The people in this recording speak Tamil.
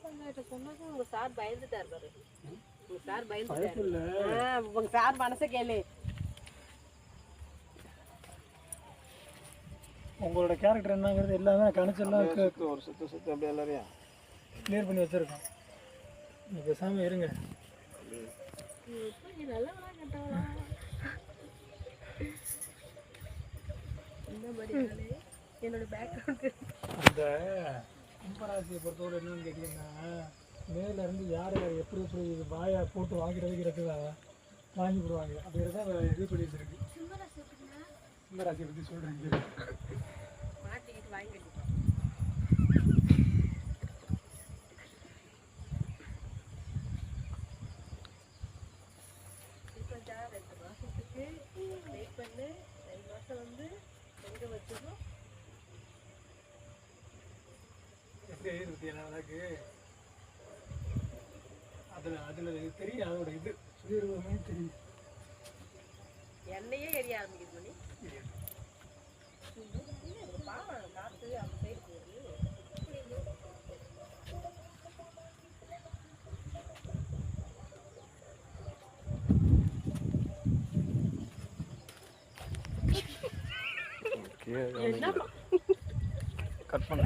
உங்க சார் பயந்துட்டாரு பாரு. உங்க சார் பயந்துட்டாரு. உங்க சார் மனசை கேளு. உங்களோட கேரக்டர் என்னங்கிறது எல்லாமே கணிச்செல்லாம் ஒரு சுத்த அப்படியே எல்லாரையும் கிளியர் பண்ணி வச்சிருக்கோம். நீ பேசாம இருங்க. நல்லவளா கேட்டவளா இந்த மாதிரி என்னோட பேக்ரவுண்ட். அந்த கும்பராசியை பொறுத்தவரை என்னன்னு கேட்டீங்கன்னா, மேல இருந்து யார் யார் எப்படி எப்படி வாயை போட்டு வாங்கிட்டு வைக்கிறதுக்கு வாங்கி போடுவாங்க. அப்படி தான் இது பண்ணி வச்சிருக்கு. கும்பராசியை பற்றி சொல்கிறீங்க. மாட்டிக்கிட்டு வாங்கி இப்போ 2 மாதத்துக்கு வெயிட் பண்ணு. 2 மாதம் வந்து எங்கே வச்சிடும் எப்படி எனக்கு அதில் தெரியும். அதோட இது சுயரூபமே தெரியும். எண்ணெயே எரிய ஆரம்பிக்குது மணி. பாவம் காற்று அந்த சைடு போகுது. கட் பண்ண